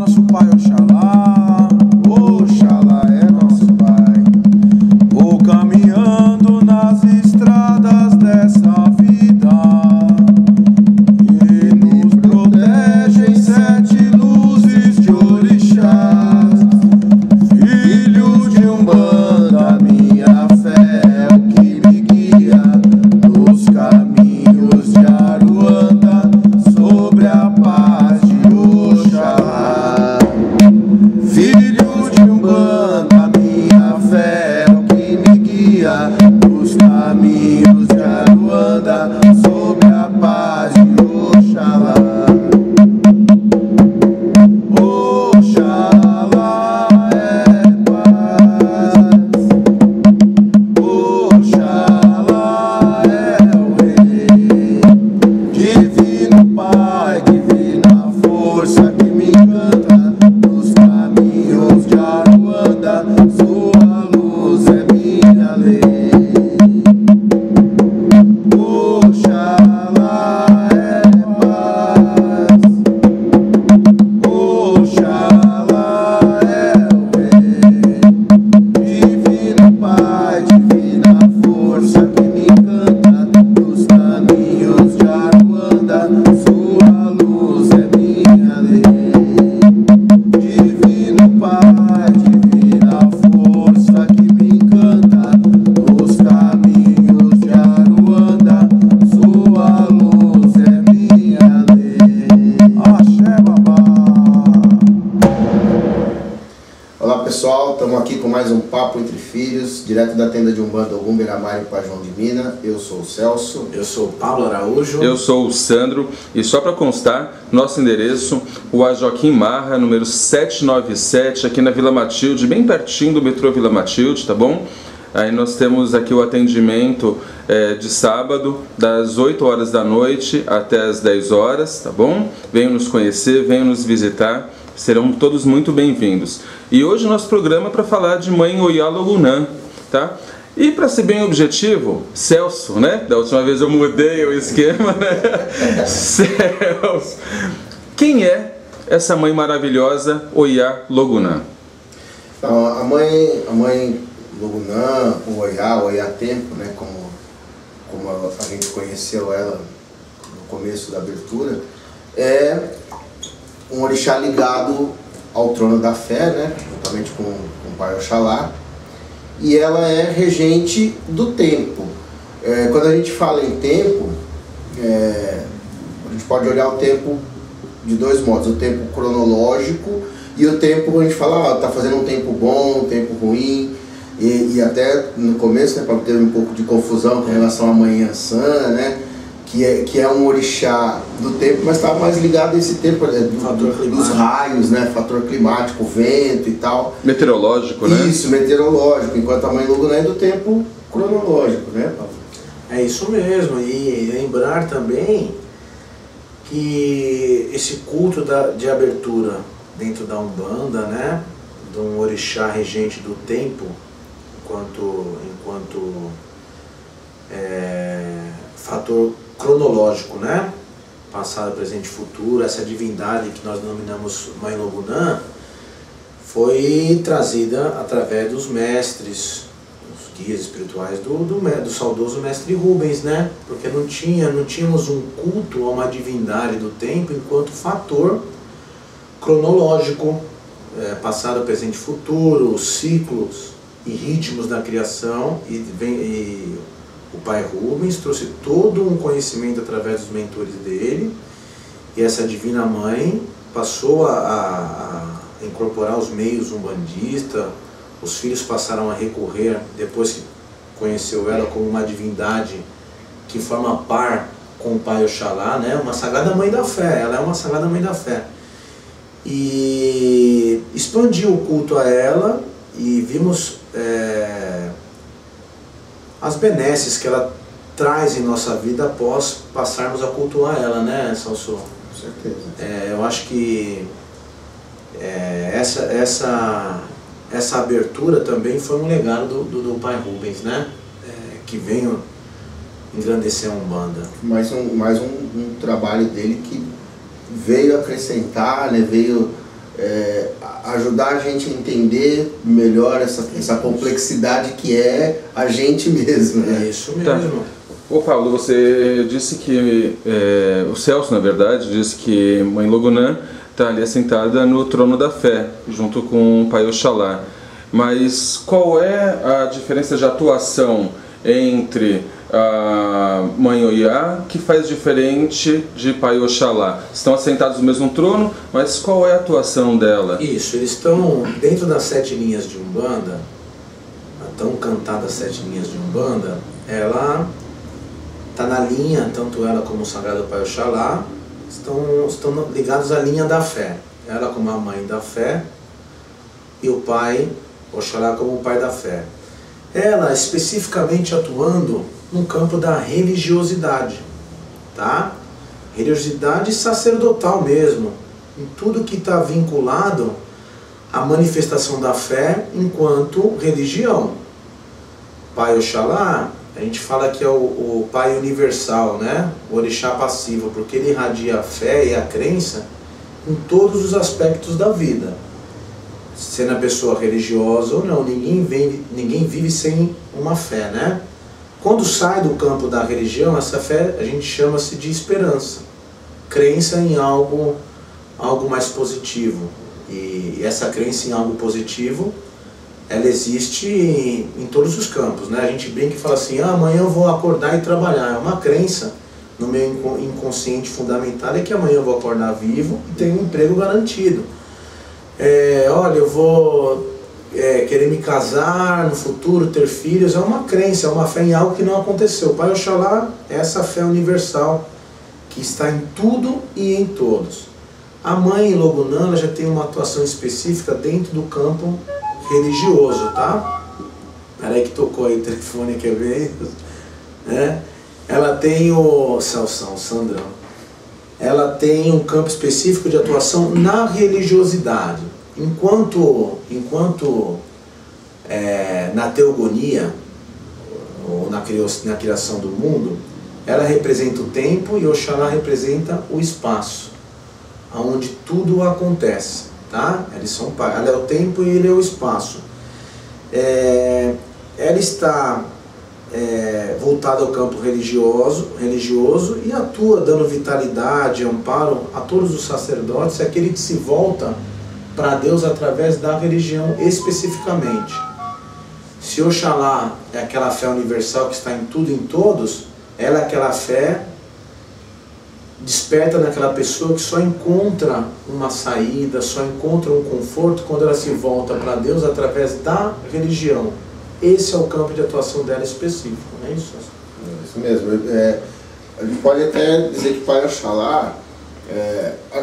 nosso Pai Oxalá. Oxalá é nosso Pai. Vou caminhando nas estradas dessa vida e nos protegem sete luzes de orixás. Filho de Umbanda, minha fé é o que me guia nos caminhos de Aruanda, sobre a paz de Oxalá. Filho de Umbanda, minha fé é o que me guia nos caminhos de Aruanda, sobre a paz de Oxalá. Oxalá é paz, Oxalá é o Rei, Divino Pai, divina força que me encanta nos caminhos de Aruanda, sua luz é minha lei. Oxalá é paz, Oxalá é o Rei, Divino Pai, divina força que me encanta nos caminhos de Aruanda, sua luz é minha lei. Divino Pai, divina força que me encanta nos caminhos de Aruanda, sua luz é minha lei. Axé, babá. Olá pessoal, estamos aqui com mais um Papo Entre Filhos, direto da tenda de Umbanda Ogum Beira-Mar em Pajão de Minas. Eu sou o Celso. Eu sou o Pablo Araújo. Eu sou o Sandro e só para constar, nosso endereço, Rua Joaquim Marra, número 797, aqui na Vila Matilde, bem pertinho do metrô Vila Matilde, tá bom? Aí nós temos aqui o atendimento de sábado, das 8 horas da noite até as 10 horas, tá bom? Venham nos conhecer, venham nos visitar, serão todos muito bem-vindos. E hoje o nosso programa é para falar de Mãe Oiá Logunã, tá? E para ser bem objetivo, Celso, né? Da última vez eu mudei o esquema, né? Celso, quem é essa mãe maravilhosa Oiá Logunã? Então, a mãe Logunã, o Oiá Tempo, né? Como a gente conheceu ela no começo da abertura, é um orixá ligado ao trono da fé, né? Juntamente com o Pai Oxalá. E ela é regente do tempo. Quando a gente fala em tempo, a gente pode olhar o tempo de dois modos: o tempo cronológico e o tempo, a gente fala, tá fazendo um tempo bom, um tempo ruim. E até no começo, né, ter um pouco de confusão com relação à Mãe Iansã, né? Que é um orixá do tempo, mas está mais ligado a esse tempo dos raios, né? Fator climático, vento e tal. Meteorológico, né? Isso, meteorológico, enquanto a Mãe Logunã é do tempo cronológico, né, Paulo? É isso mesmo, e lembrar também que esse culto de abertura dentro da Umbanda, né? De um orixá regente do tempo, enquanto fator cronológico, né? Passado, presente e futuro, essa divindade que nós denominamos Mãe Logunã foi trazida através dos mestres, os guias espirituais do saudoso mestre Rubens, né? Porque não tínhamos um culto a uma divindade do tempo enquanto fator cronológico, passado, presente e futuro, os ciclos e ritmos da criação, e o pai Rubens trouxe todo um conhecimento através dos mentores dele, e essa divina mãe passou a incorporar os meios umbandistas. Os filhos passaram a recorrer, depois que conheceu ela, como uma divindade que forma par com o pai Oxalá, né? Uma sagrada mãe da fé, ela é uma sagrada mãe da fé. E expandiu o culto a ela, e vimos as benesses que ela traz em nossa vida após passarmos a cultuar ela, né, Celso? Com certeza. Eu acho que essa abertura também foi um legado do pai Rubens, né? Que veio engrandecer a Umbanda. Mais um trabalho dele que veio acrescentar, né, veio ajudar a gente a entender melhor essa complexidade que é a gente mesmo, né? É isso mesmo. Tá. Ô Paulo, você disse que, o Celso na verdade, disse que Mãe Logunã está ali assentada no trono da fé, junto com o Pai Oxalá. Mas qual é a diferença de atuação entre a Mãe Oiá, que faz diferente de Pai Oxalá? Estão assentados no mesmo trono, mas qual é a atuação dela? Isso, eles estão dentro das 7 linhas de Umbanda, a tão cantada 7 linhas de Umbanda, ela está na linha, tanto ela como o Sagrado Pai Oxalá, estão ligados à linha da fé. Ela como a mãe da fé e o Pai Oxalá como o pai da fé. Ela especificamente atuando no campo da religiosidade, tá? Religiosidade sacerdotal mesmo, em tudo que está vinculado à manifestação da fé enquanto religião. Pai Oxalá, a gente fala que é o Pai universal, né? O orixá passivo, porque ele irradia a fé e a crença em todos os aspectos da vida. Sendo a pessoa religiosa ou não, ninguém vive sem uma fé, né? Quando sai do campo da religião, essa fé a gente chama-se de esperança, crença em algo mais positivo. E essa crença em algo positivo, ela existe em todos os campos, né? A gente brinca e fala assim, amanhã eu vou acordar e trabalhar. É uma crença no meu inconsciente fundamental, é que amanhã eu vou acordar vivo e ter um emprego garantido. Olha, eu vou querer me casar no futuro, ter filhos, é uma crença, é uma fé em algo que não aconteceu. O Pai Oxalá é essa fé universal que está em tudo e em todos. A Mãe Logunã já tem uma atuação específica dentro do campo religioso, tá? Peraí que tocou aí o telefone, quer ver? Ela tem o Sandrão. Ela tem um campo específico de atuação na religiosidade. Enquanto na teogonia, ou na criação do mundo, ela representa o tempo e Oxalá representa o espaço, onde tudo acontece, tá? Ela é o tempo e ele é o espaço. Ela está voltada ao campo religioso e atua dando vitalidade, amparo a todos os sacerdotes, é aquele que se volta para Deus através da religião especificamente. Se Oxalá é aquela fé universal que está em tudo e em todos, ela é aquela fé desperta naquela pessoa que só encontra uma saída, só encontra um conforto quando ela se volta para Deus através da religião. Esse é o campo de atuação dela específico, não é isso? É isso mesmo. A gente pode até dizer que Pai Oxalá,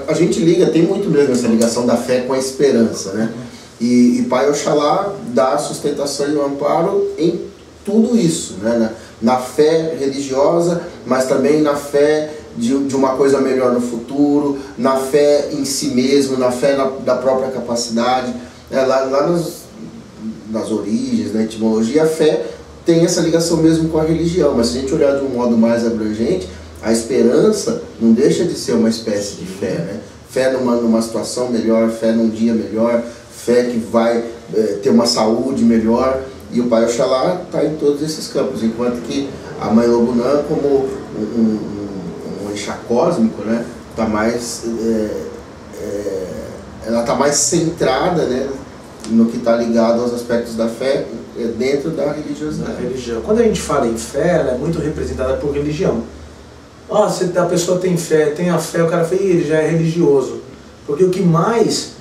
a gente tem muito mesmo essa ligação da fé com a esperança, né? E Pai Oxalá dá sustentação e o amparo em tudo isso, né? Na fé religiosa, mas também na fé de uma coisa melhor no futuro, na fé em si mesmo, na fé da própria capacidade. Lá nas origens, na etimologia, a fé tem essa ligação mesmo com a religião, mas se a gente olhar de um modo mais abrangente, a esperança não deixa de ser uma espécie de fé, né? Fé numa situação melhor, fé num dia melhor, fé que vai ter uma saúde melhor, e o Pai Oxalá está em todos esses campos, enquanto que a Mãe Logunã, como um orixá cósmico, né, tá mais, ela está mais centrada, né, no que está ligado aos aspectos da fé dentro da religiosidade. Da religião. Quando a gente fala em fé, ela é muito representada por religião. Se a pessoa tem a fé, o cara fala, ele já é religioso. Porque o que mais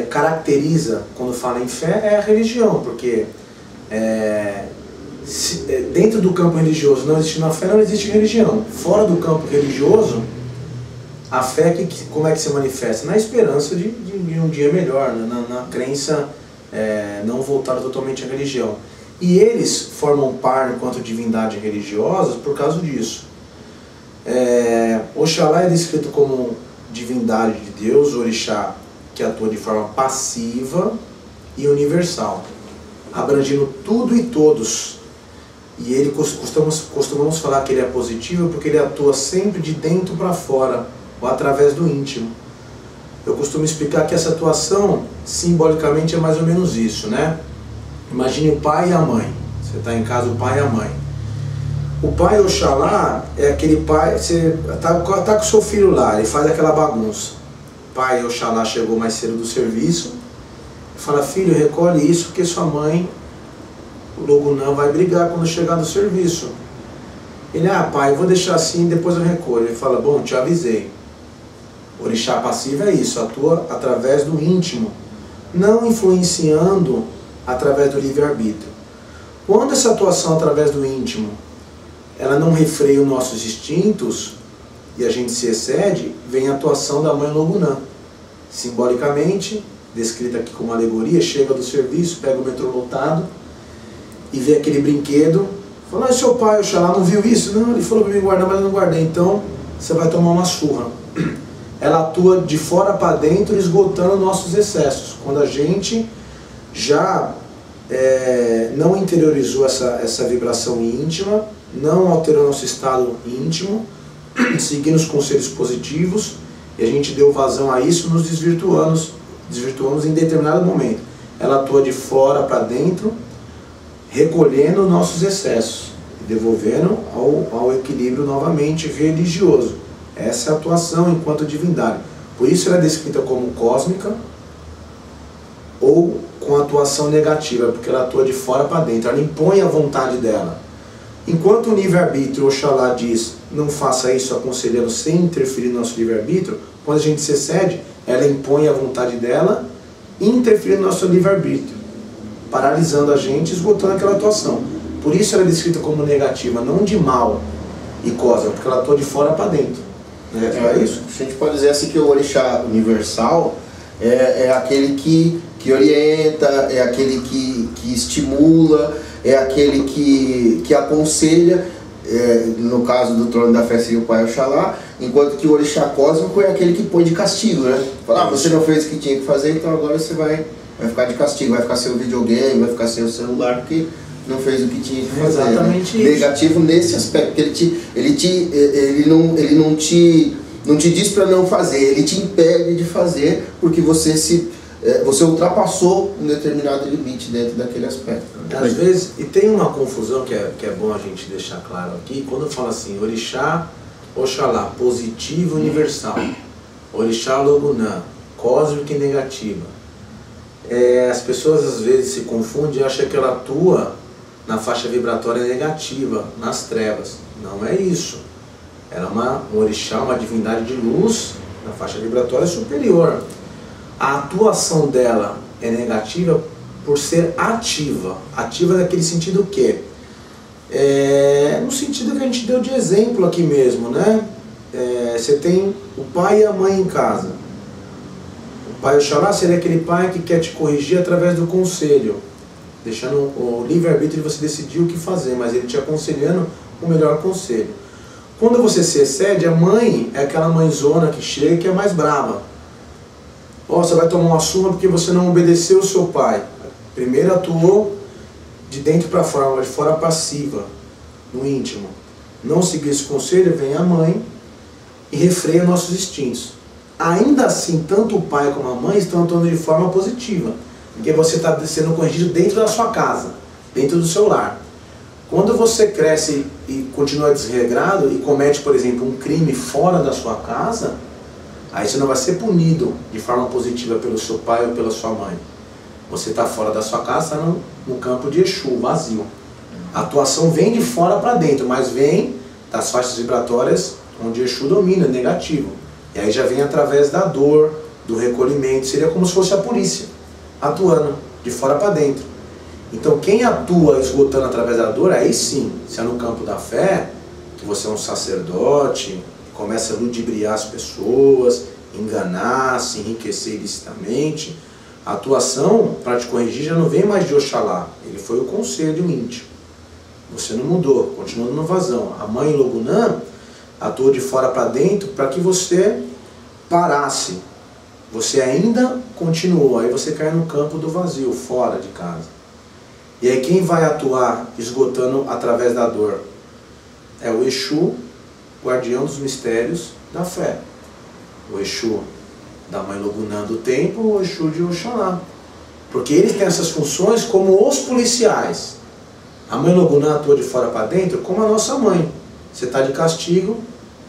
caracteriza quando fala em fé é a religião, porque dentro do campo religioso não existe uma fé, não existe religião. Fora do campo religioso, a fé, como é que se manifesta? Na esperança de um dia melhor, na crença não voltada totalmente à religião. E eles formam par enquanto divindade religiosa por causa disso. Oxalá é descrito como divindade de Deus, orixá, que atua de forma passiva e universal, abrangindo tudo e todos. E ele costumamos falar que ele é positivo porque ele atua sempre de dentro para fora, ou através do íntimo. Eu costumo explicar que essa atuação, simbolicamente, é mais ou menos isso, né? Imagine o pai e a mãe. Você está em casa, o pai e a mãe. O pai, Oxalá, é aquele pai, você tá com o seu filho lá, ele faz aquela bagunça. O pai, Oxalá, chegou mais cedo do serviço, fala, filho, recolhe isso, porque sua mãe, o Logunã, vai brigar quando chegar do serviço. Ele, pai, eu vou deixar assim, depois eu recolho. Ele fala, bom, te avisei. O orixá passivo é isso, atua através do íntimo, não influenciando através do livre-arbítrio. Quando essa atuação através do íntimo, ela não refreia os nossos instintos e a gente se excede, vem a atuação da mãe Logunã. Simbolicamente, descrita aqui como alegoria, chega do serviço, pega o metrô lotado e vê aquele brinquedo. Fala, seu pai, Oxalá, não viu isso? Não, ele falou para mim guardar, mas eu não guardei. Então, você vai tomar uma surra. Ela atua de fora para dentro, esgotando nossos excessos. Quando a gente já não interiorizou essa vibração íntima, não alterou nosso estado íntimo, seguindo os conselhos positivos, e a gente deu vazão a isso, nos desvirtuamos em determinado momento. Ela atua de fora para dentro, recolhendo nossos excessos e devolvendo ao equilíbrio novamente religioso. Essa é a atuação enquanto divindade. Por isso ela é descrita como cósmica ou com atuação negativa, porque ela atua de fora para dentro, ela impõe a vontade dela. Enquanto o livre-arbítrio, Oxalá diz, não faça isso, aconselhando sem interferir no nosso livre-arbítrio, quando a gente se excede, ela impõe a vontade dela, interferindo no nosso livre-arbítrio, paralisando a gente, esgotando aquela atuação. Por isso ela é descrita como negativa, não de mal e cósmica, porque ela atua de fora para dentro. É isso? A gente pode dizer assim que o orixá universal é aquele que orienta, é aquele que estimula, é aquele que aconselha, no caso do trono da fé seria o pai Oxalá, enquanto que o orixá cósmico é aquele que põe de castigo, né? Fala, você não fez o que tinha que fazer, então agora você vai ficar de castigo, vai ficar sem o videogame, vai ficar sem o celular, porque não fez o que tinha que fazer. Exatamente, né? Negativo nesse aspecto, porque ele não te diz para não fazer, ele te impede de fazer, porque você ultrapassou um determinado limite dentro daquele aspecto. Né? Às vezes, e tem uma confusão que é bom a gente deixar claro aqui, quando fala assim, orixá, Oxalá, positivo universal, orixá Logunã, cósmica e negativa. As pessoas às vezes se confundem e acham que ela atua na faixa vibratória negativa, nas trevas. Não é isso. Ela é um orixá, uma divindade de luz na faixa vibratória superior. A atuação dela é negativa por ser ativa. Ativa naquele sentido que? No sentido que a gente deu de exemplo aqui mesmo, né? Você tem o pai e a mãe em casa. O pai Oxalá seria aquele pai que quer te corrigir através do conselho, deixando o livre-arbítrio de você decidir o que fazer, mas ele te aconselhando o melhor conselho. Quando você se excede, a mãe é aquela mãezona que chega e que é mais brava. Você vai tomar uma surra porque você não obedeceu o seu pai. Primeiro atuou de dentro para fora, de fora passiva, no íntimo. Não seguir esse conselho, vem a mãe e refreia nossos instintos. Ainda assim, tanto o pai como a mãe estão atuando de forma positiva, porque você está sendo corrigido dentro da sua casa, dentro do seu lar. Quando você cresce e continua desregrado e comete, por exemplo, um crime fora da sua casa, aí você não vai ser punido de forma positiva pelo seu pai ou pela sua mãe. Você está fora da sua casa, está no campo de Exu, vazio. A atuação vem de fora para dentro, mas vem das faixas vibratórias onde Exu domina, negativo. E aí já vem através da dor, do recolhimento, seria como se fosse a polícia, atuando de fora para dentro. Então quem atua esgotando através da dor, aí sim, se é no campo da fé, que você é um sacerdote, começa a ludibriar as pessoas, enganar, se enriquecer ilicitamente, a atuação para te corrigir já não vem mais de Oxalá, ele foi o conselho íntimo. Você não mudou, continua no vazão. A mãe Logunã atuou de fora para dentro para que você parasse. Você ainda continuou, aí você cai no campo do vazio, fora de casa. E aí quem vai atuar esgotando através da dor? É o Exu, guardião dos mistérios da fé. O Exu da Mãe Logunã do templo, o Exu de Oxalá. Porque eles têm essas funções como os policiais. A Mãe Logunã atua de fora para dentro como a nossa mãe. Você está de castigo,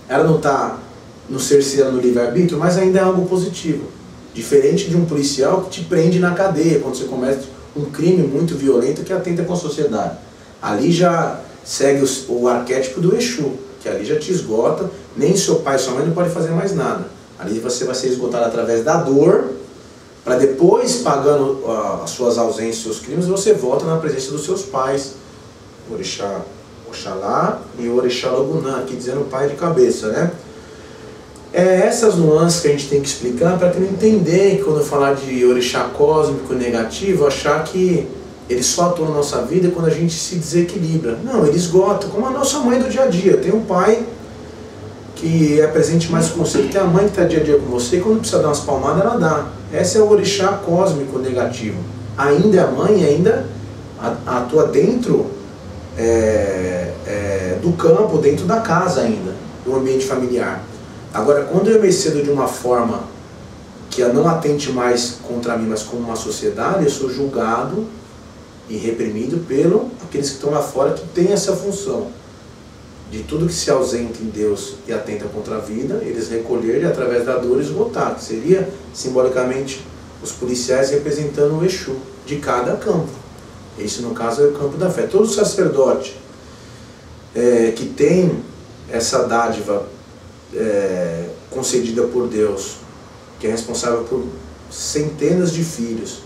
ela não está no cerceiro, no livre-arbítrio, mas ainda é algo positivo. Diferente de um policial que te prende na cadeia, quando você comete um crime muito violento que atenta com a sociedade. Ali já segue o arquétipo do Exu, que ali já te esgota, nem seu pai e sua mãe não podem fazer mais nada. Ali você vai ser esgotado através da dor, para depois, pagando as suas ausências, seus crimes, você volta na presença dos seus pais, Orixá Oxalá e Orixá Logunã, aqui dizendo pai de cabeça, né? É essas nuances que a gente tem que explicar para que não entender que quando eu falar de orixá cósmico negativo, achar que ele só atua na nossa vida quando a gente se desequilibra. Não, ele esgota, como a nossa mãe do dia a dia. Tem um pai que é presente mais com você, tem a mãe que está dia a dia com você, e quando precisa dar umas palmadas, ela dá. Esse é o orixá cósmico negativo. Ainda é a mãe, ainda atua dentro do campo, dentro da casa ainda, do ambiente familiar. Agora, quando eu me excedo de uma forma que não atente mais contra mim, mas como uma sociedade, eu sou julgado e reprimido pelo aqueles que estão lá fora que têm essa função de tudo que se ausenta em Deus e atenta contra a vida, eles recolherem e através da dor esgotar, que seria simbolicamente os policiais representando o Exu de cada campo. Esse no caso é o campo da fé. Todo sacerdote que tem essa dádiva concedida por Deus, que é responsável por centenas de filhos,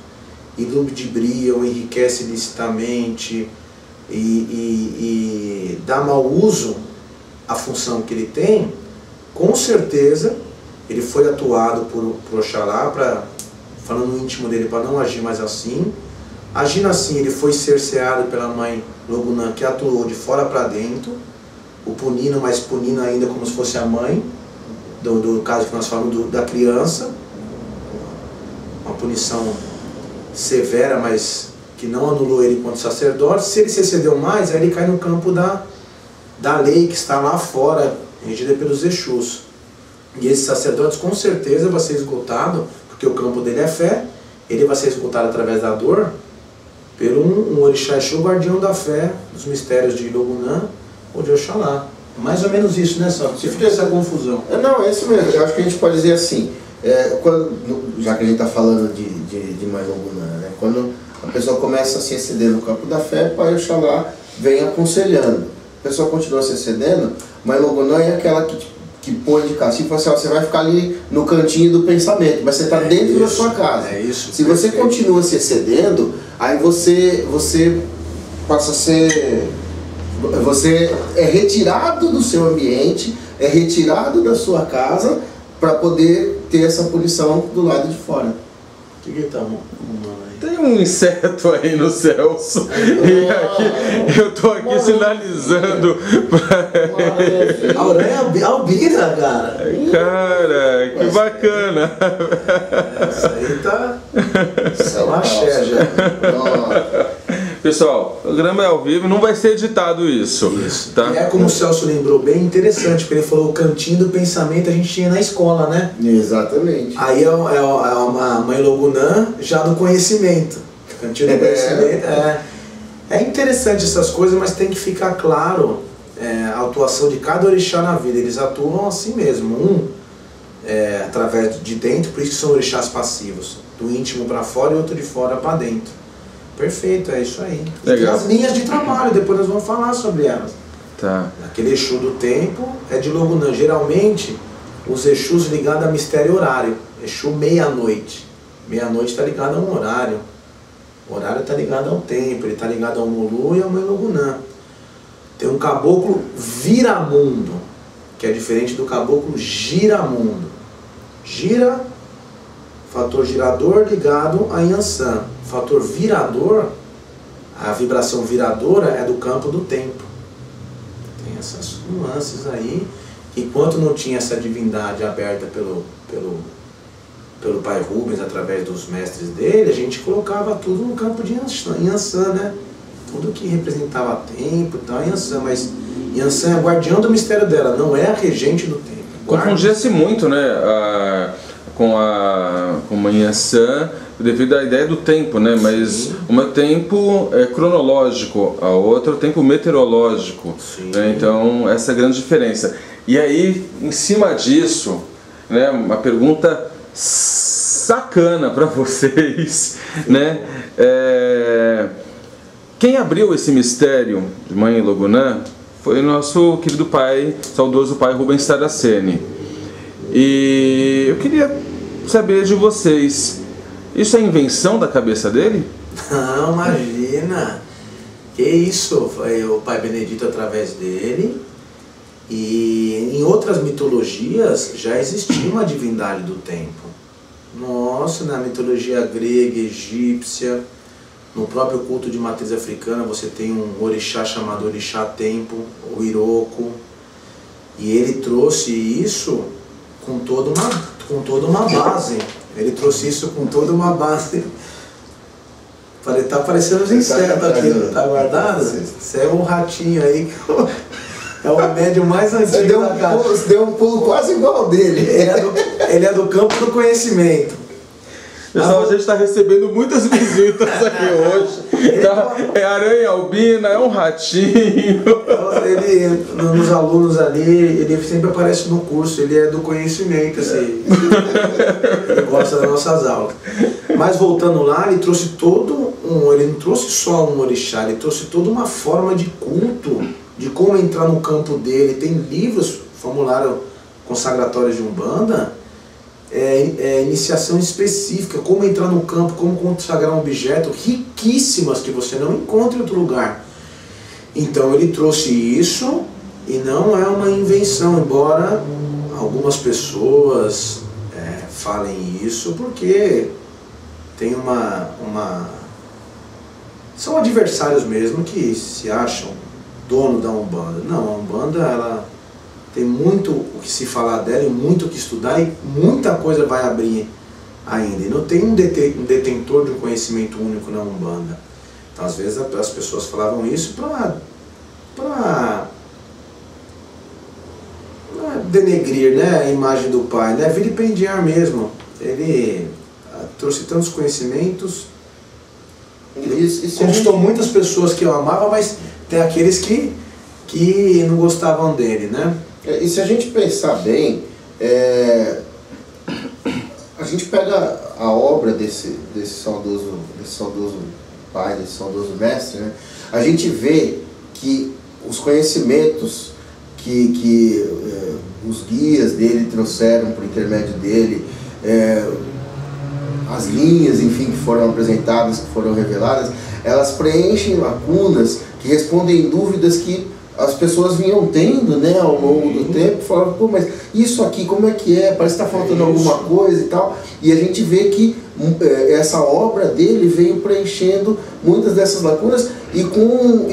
e ludibriam, enriquece ilicitamente e dá mau uso à função que ele tem, com certeza ele foi atuado por Oxalá, falando no íntimo dele, para não agir mais assim. Agindo assim, ele foi cerceado pela Mãe Logunã, que atuou de fora para dentro, o punindo, mas punindo ainda como se fosse a mãe, do caso que nós falamos da criança, uma punição severa, mas que não anulou ele enquanto sacerdote. Se ele se excedeu mais, aí ele cai no campo da lei que está lá fora, regida pelos Exus. E esses sacerdotes com certeza vai ser esgotado, porque o campo dele é fé, ele vai ser esgotado através da dor, pelo um orixá Exu, guardião da fé, dos mistérios de Logunã ou de Oxalá. Mais ou menos isso, né, Só? Se fica essa confusão. Não, é isso mesmo. Eu acho que a gente pode dizer assim, já que a gente está falando de Mãe Logunã, né? Quando a pessoa começa a se exceder no campo da fé, Pai Oxalá vem aconselhando. A pessoa continua se excedendo, Mãe Logunã é aquela que põe de castigo e fala assim, ó, você vai ficar ali no cantinho do pensamento, mas você está dentro da sua casa. Se você continua se excedendo, aí você passa a ser... Você é retirado do seu ambiente, é retirado da sua casa para poder ter essa punição do lado de fora. O que está arrumando aí? Tem um inseto aí no Celso. E aqui, eu tô aqui sinalizando pra... Aurélia albina, cara. Cara, que bacana. Essa aí tá... Isso é uma axé já. Pessoal, o programa é ao vivo, não vai ser editado isso. Tá? É como o Celso lembrou, bem interessante, porque ele falou o cantinho do pensamento a gente tinha na escola, né? Exatamente. Aí é uma Mãe Logunã já no conhecimento. Cantinho do conhecimento. É interessante essas coisas, mas tem que ficar claro a atuação de cada orixá na vida. Eles atuam assim mesmo. Através de dentro, por isso que são orixás passivos. Do íntimo para fora e outro de fora para dentro. Perfeito, é isso aí. Legal. E as linhas de trabalho, depois nós vamos falar sobre elas. Tá. Aquele Exu do tempo é de Logunã. Geralmente, os Exus ligados a mistério horário. Exu meia-noite. Meia-noite está ligado a um horário. O horário está ligado ao tempo, ele está ligado ao Molu e ao Mãe Logunã. Tem um caboclo viramundo, que é diferente do caboclo giramundo. Gira, fator girador ligado a Yansan. Fator virador, a vibração viradora é do campo do tempo. Tem essas nuances aí. Enquanto não tinha essa divindade aberta pelo pai Rubens, através dos mestres dele, a gente colocava tudo no campo de Yansan, né? Tudo que representava tempo e tal, Yansan. Mas Yansan é guardião do mistério dela, não é a regente do tempo. Confundia-se muito, né? com a Inhaçã devido à ideia do tempo, né? Mas uma é tempo cronológico, a outra é o tempo meteorológico, né? Então essa é a grande diferença. E aí, em cima disso, né, uma pergunta sacana para vocês, né? Quem abriu esse mistério de Mãe Logunã foi o nosso querido pai, saudoso pai Rubens Taraceni. E eu queria saber de vocês, isso é invenção da cabeça dele? Não, imagina! Que isso? Foi o pai Benedito através dele. E em outras mitologias já existia uma divindade do tempo. Nossa, na mitologia grega, egípcia, no próprio culto de matriz africana você tem um orixá chamado Orixá Tempo, o Iroko. E ele trouxe isso com toda uma base. Ele trouxe isso com toda uma base. Tá parecendo os insetos aqui, tá guardado? Você é um ratinho aí. É o médium mais antigo da casa. Você deu um pulo quase igual ao dele. Ele é do campo do conhecimento. Pessoal, a gente está recebendo muitas visitas aqui hoje. Tá? É aranha albina, é um ratinho. Ele, nos alunos ali, ele sempre aparece no curso, ele é do conhecimento, assim. Ele gosta das nossas aulas. Mas voltando lá, ele trouxe ele não trouxe só um orixá, ele trouxe toda uma forma de culto, de como entrar no campo dele. Tem livros, formulário consagratório de Umbanda, iniciação específica, como entrar no campo, como consagrar um objeto, riquíssimas que você não encontra em outro lugar. Então ele trouxe isso e não é uma invenção, embora algumas pessoas falem isso porque tem são adversários mesmo que se acham dono da Umbanda. Não, a Umbanda ela tem muito o que se falar dela e muito o que estudar e muita coisa vai abrir ainda. E não tem um detentor de um conhecimento único na Umbanda. Então às vezes as pessoas falavam isso para denegrir, né, a imagem do pai, né, vilipendiar mesmo. Ele trouxe tantos conhecimentos, conquistou muitas pessoas que eu amava, mas tem aqueles que não gostavam dele, né? E se a gente pensar bem, a gente pega a obra desse saudoso pai, desse saudoso mestre, né? A gente vê que os conhecimentos que os guias dele trouxeram por intermédio dele, as linhas, enfim, que foram apresentadas, que foram reveladas, elas preenchem lacunas que respondem dúvidas que as pessoas vinham tendo, né, ao longo do tempo. Falavam, pô, mas isso aqui como é que é? Parece que está faltando alguma coisa e tal. E a gente vê que essa obra dele veio preenchendo muitas dessas lacunas e com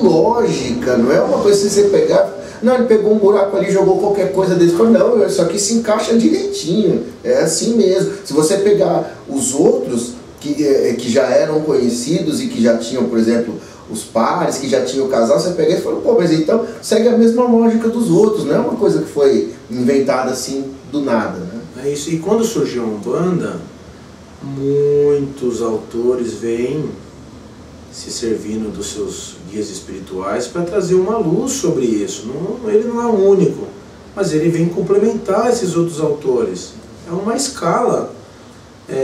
lógica. Não é uma coisa que você pegar, não, ele pegou um buraco ali, jogou qualquer coisa desse. Não, isso aqui se encaixa direitinho. É assim mesmo. Se você pegar os outros que já eram conhecidos e que já tinham, por exemplo, os pares, que já tinham o casal, você pega e fala, pô, mas então segue a mesma lógica dos outros, não é uma coisa que foi inventada assim do nada, né? É isso. E quando surgiu a Umbanda, muitos autores vêm se servindo dos seus guias espirituais para trazer uma luz sobre isso. Ele não é o único, mas ele vem complementar esses outros autores. É uma escala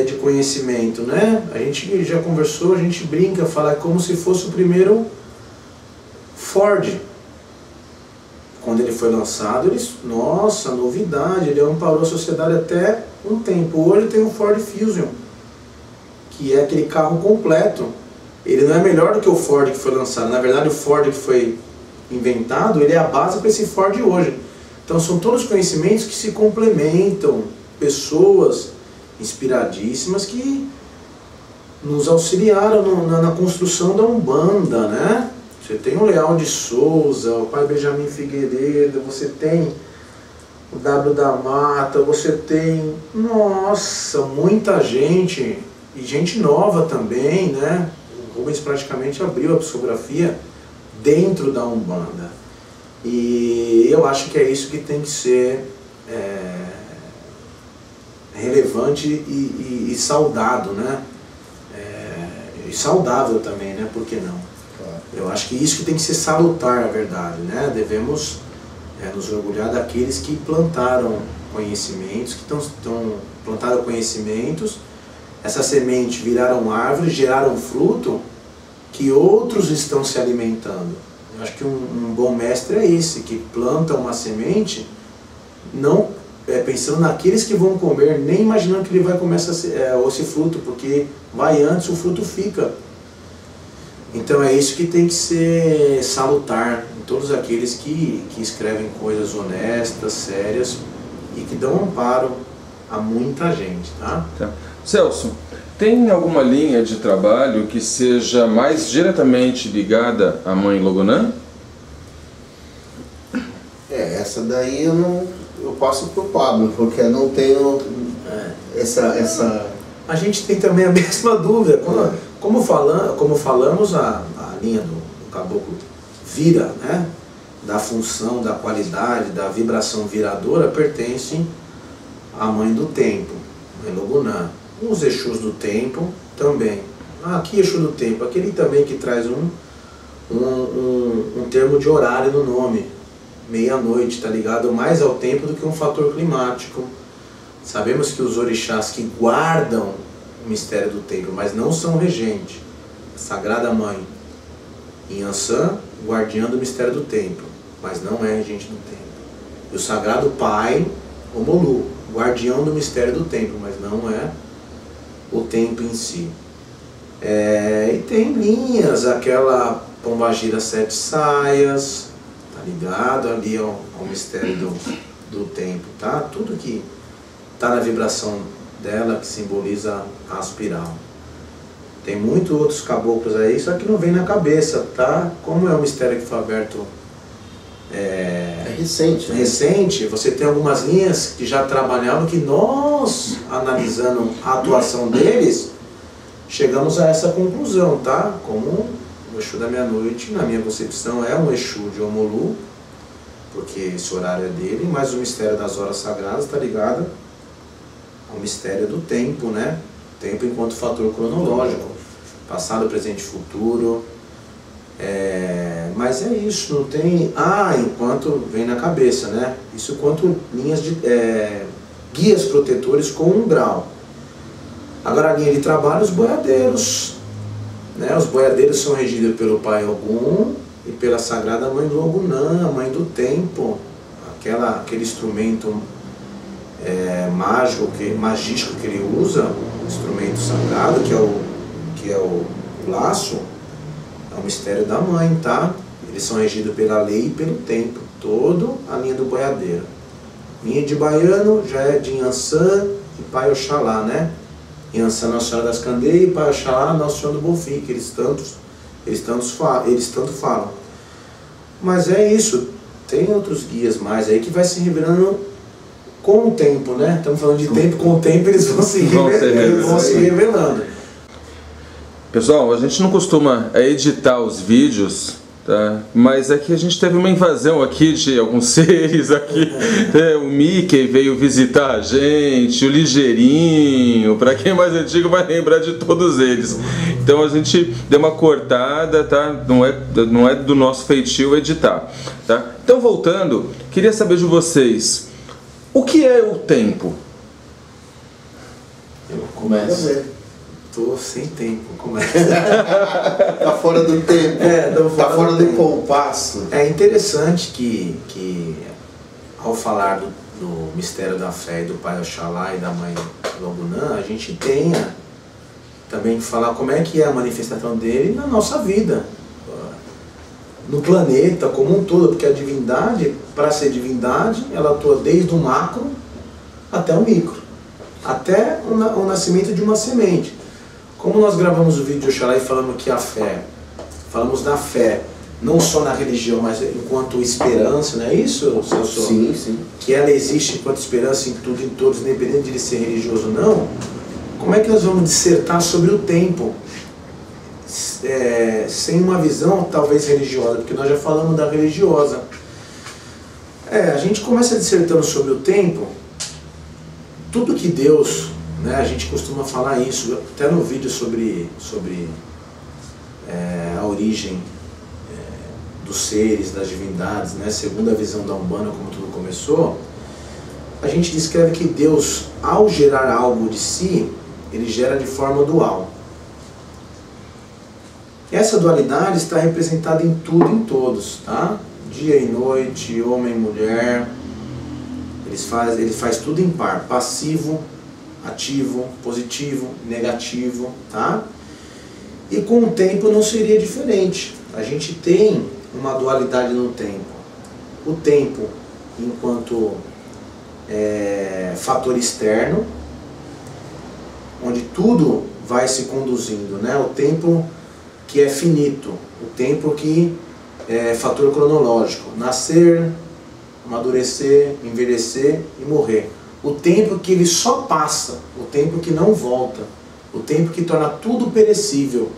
de conhecimento, né? A gente já conversou, a gente brinca, fala como se fosse o primeiro Ford. Quando ele foi lançado, nossa, novidade, ele amparou a sociedade até um tempo. Hoje tem o Ford Fusion, que é aquele carro completo. Ele não é melhor do que o Ford que foi lançado. Na verdade, o Ford que foi inventado, ele é a base para esse Ford de hoje. Então são todos conhecimentos que se complementam, pessoas inspiradíssimas que nos auxiliaram na construção da Umbanda, né? Você tem o Leal de Souza, o pai Benjamin Figueiredo, você tem o W da Mata, você tem, nossa, muita gente, e gente nova também, né? O Rubens praticamente abriu a psicografia dentro da Umbanda. E eu acho que é isso que tem que ser relevante e saudado, né? E saudável também, né? Por que não? Claro. Eu acho que isso que tem que ser salutar, na verdade, né? Devemos nos orgulhar daqueles que plantaram conhecimentos, plantaram conhecimentos, essa semente viraram árvores, geraram fruto, que outros estão se alimentando. Eu acho que um bom mestre é esse, que planta uma semente, não pensando naqueles que vão comer, nem imaginando que ele vai comer esse fruto, porque vai antes, o fruto fica. Então é isso que tem que ser salutar em todos aqueles que escrevem coisas honestas, sérias e que dão amparo a muita gente, tá? Celso, tem alguma linha de trabalho que seja mais diretamente ligada à mãe Logonã? Essa daí eu passo pro Pablo, porque eu não tenho essa... A gente tem também a mesma dúvida. Como falamos, a linha do caboclo vira, né? Da função, da qualidade, da vibração viradora, pertence à mãe do tempo, mãe Logonã. Os Exus do tempo também. Que Exu do tempo? Aquele também que traz um termo de horário no nome. Meia-noite, está ligado mais ao tempo do que um fator climático. Sabemos que os orixás que guardam o mistério do tempo, mas não são regente. A Sagrada Mãe, Inhansã, guardiã do mistério do tempo, mas não é regente do tempo. E o Sagrado Pai, Omolu, guardião do mistério do tempo, mas não é o tempo em si. E tem linhas, aquela Pombagira Sete Saias, tá ligado ali ao mistério do tempo, tá? Tudo que tá na vibração dela, que simboliza a espiral. Tem muitos outros caboclos aí, só que não vem na cabeça, tá? Como é um mistério que foi aberto recente, né? Recente, você tem algumas linhas que já trabalhavam, que nós, analisando a atuação deles, chegamos a essa conclusão, tá? Como o Exu da Meia-Noite, na minha concepção, é um Exu de Omolu, porque esse horário é dele, mas o mistério das horas sagradas está ligado ao mistério do tempo, né? Tempo enquanto fator cronológico, passado, presente e futuro. Mas é isso, não tem... enquanto vem na cabeça, né? Isso quanto linhas de... guias protetores com um grau. Agora a linha de trabalho, os boiadeiros, né? Os boiadeiros são regidos pelo Pai Ogum e pela Sagrada Mãe Logonã, a Mãe do Tempo, aquele instrumento magístico que ele usa, instrumento sagrado, que é o laço, é o mistério da mãe, tá? Eles são regidos pela lei e pelo tempo, toda a linha do boiadeiro. Linha de baiano já é de Inhansã e Pai Oxalá, né? Inhansã, Nossa Senhora das Candeias, e Pai Oxalá, Nossa Senhora do Bonfim, que eles tanto falam. Mas é isso, tem outros guias mais aí que vai se revelando com o tempo, né? Estamos falando de tempo, com o tempo eles vão se revelando. Pessoal, a gente não costuma editar os vídeos, tá? Mas é que a gente teve uma invasão aqui de alguns seres aqui. O Mickey veio visitar a gente, o Ligeirinho, para quem é mais antigo vai lembrar de todos eles. Então a gente deu uma cortada, tá? Não é do nosso feitio editar, tá? Então voltando, queria saber de vocês, o que é o tempo? Eu começo. Tô sem tempo, começo. Tá fora do tempo. Tá fora do compasso. É interessante que ao falar do mistério da fé e do Pai Oxalá e da Mãe Logonã, a gente tenha também que falar como é que é a manifestação dele na nossa vida, no planeta como um todo, porque a divindade, para ser divindade, ela atua desde o macro até o micro, até o nascimento de uma semente. Como nós gravamos o vídeo de Oxalá e falamos que a fé, falamos da fé, não só na religião, mas enquanto esperança, não é isso, Celso? Sim, sim. Que ela existe enquanto esperança em tudo e em todos, independente de ele ser religioso ou não, como é que nós vamos dissertar sobre o tempo? Sem uma visão talvez religiosa, porque nós já falamos da religiosa. A gente começa dissertando sobre o tempo tudo que Deus, né, a gente costuma falar isso, até no vídeo sobre a origem dos seres, das divindades, né, segundo a visão da Umbanda, como tudo começou, a gente descreve que Deus, ao gerar algo de si, ele gera de forma dual. Essa dualidade está representada em tudo e em todos, tá? Dia e noite, homem e mulher, ele faz tudo em par, passivo, ativo, positivo, negativo, tá? E com o tempo não seria diferente. A gente tem uma dualidade no tempo. O tempo enquanto fator externo, onde tudo vai se conduzindo, né? O tempo que é finito, o tempo que é fator cronológico, nascer, amadurecer, envelhecer e morrer. O tempo que ele só passa, o tempo que não volta, o tempo que torna tudo perecível,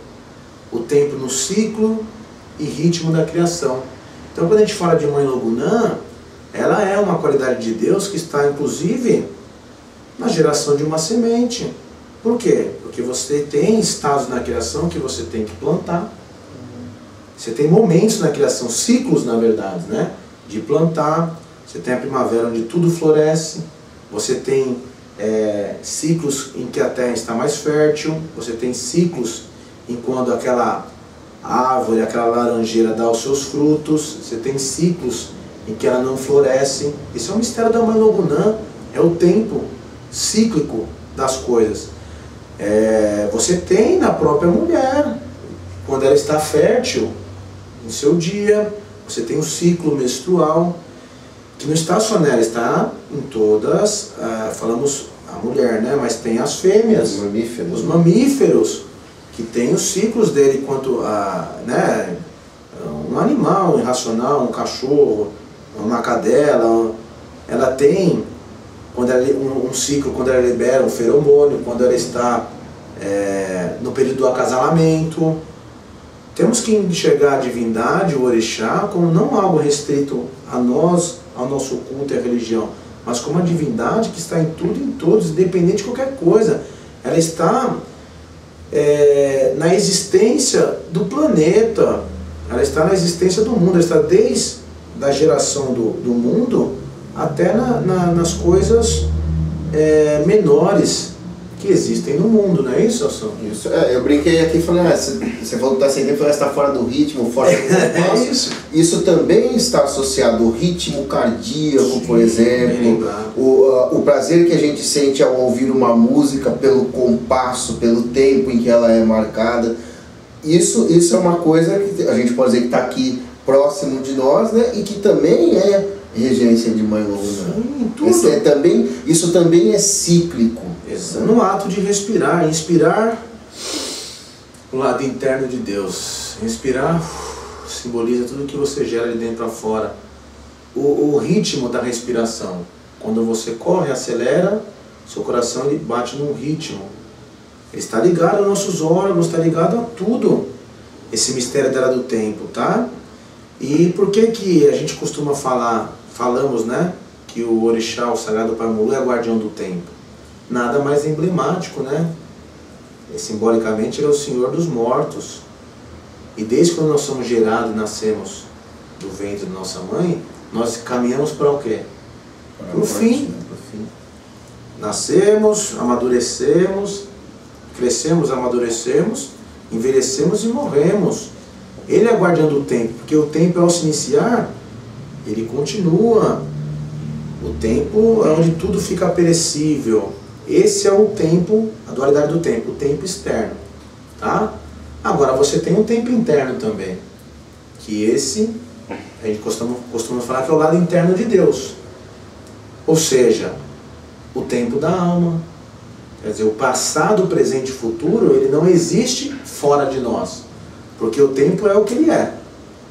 o tempo no ciclo e ritmo da criação. Então quando a gente fala de Mãe Logunã, ela é uma qualidade de Deus que está inclusive na geração de uma semente. Por quê? Porque você tem estados na criação que você tem que plantar. Você tem momentos na criação, ciclos na verdade, né? De plantar. Você tem a primavera onde tudo floresce. Você tem ciclos em que a terra está mais fértil. Você tem ciclos em quando aquela árvore, aquela laranjeira dá os seus frutos. Você tem ciclos em que ela não floresce. Isso é um mistério da Mãe Logunã. É o tempo cíclico das coisas. Você tem na própria mulher, quando ela está fértil, em seu dia, você tem o ciclo menstrual, que não está só nela, está em todas, falamos a mulher, né? Mas tem as fêmeas, os mamíferos, que tem os ciclos dele, enquanto né? Um animal irracional, um cachorro, uma cadela, ela tem um ciclo, quando ela libera um feromônio, quando ela está no período do acasalamento. Temos que enxergar a divindade, o orixá, como não algo restrito a nós, ao nosso culto e à religião, mas como a divindade que está em tudo e em todos, independente de qualquer coisa. Ela está na existência do planeta, ela está na existência do mundo, ela está desde a geração do mundo até nas coisas menores que existem no mundo, não é isso, Alson? Isso, eu brinquei aqui e falei, você falou que está sem tempo, está fora do ritmo, fora do compasso. Isso. Isso também está associado ao ritmo cardíaco, sim, por exemplo, o prazer que a gente sente ao ouvir uma música pelo compasso, pelo tempo em que ela é marcada. Isso é uma coisa que a gente pode dizer que está aqui próximo de nós, né? E que também é regência de Mãe Logunã. Isso também é cíclico. No ato de respirar, inspirar o lado interno de Deus. Respirar simboliza tudo que você gera de dentro para fora. O ritmo da respiração. Quando você corre, acelera, seu coração ele bate num ritmo. Ele está ligado aos nossos órgãos, está ligado a tudo. Esse mistério dela do tempo, tá? E por que a gente costuma falamos, né, que o orixá, o sagrado Pai Mulu, é guardião do tempo? Nada mais emblemático, né? Simbolicamente ele é o Senhor dos mortos. E desde quando nós somos gerados e nascemos do ventre de nossa mãe, nós caminhamos para o quê? Para o fim. Nascemos, amadurecemos, crescemos, amadurecemos, envelhecemos e morremos. Ele é guardião do tempo, porque o tempo, ao se iniciar, ele continua. O tempo é onde tudo fica perecível. Esse é o tempo, a dualidade do tempo, o tempo externo, tá? Agora você tem um tempo interno também, que esse, a gente costuma falar que é o lado interno de Deus. Ou seja, o tempo da alma. Quer dizer, o passado, o presente e o futuro, ele não existe fora de nós, porque o tempo é o que ele é.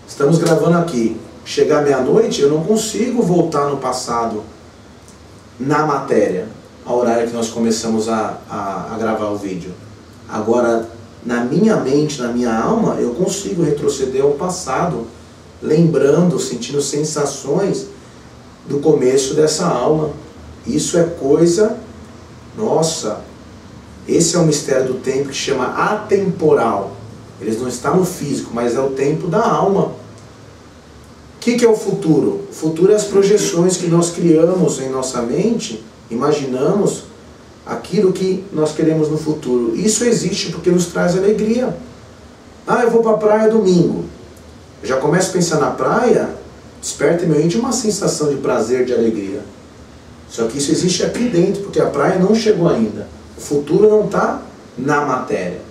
Estamos gravando aqui, chegar meia-noite, eu não consigo voltar no passado, na matéria, ao horário que nós começamos a gravar o vídeo. Agora, na minha mente, na minha alma, eu consigo retroceder ao passado, lembrando, sentindo sensações do começo dessa aula. Isso é coisa Nossa, esse é o mistério do tempo que chama atemporal. Eles não estão no físico, mas é o tempo da alma. O que é o futuro? O futuro é as projeções que nós criamos em nossa mente, imaginamos aquilo que nós queremos no futuro. Isso existe porque nos traz alegria. Ah, eu vou para a praia domingo. Eu já começo a pensar na praia, desperta em meu íntimo uma sensação de prazer, de alegria. Só que isso existe aqui dentro, porque a praia não chegou ainda. O futuro não está na matéria.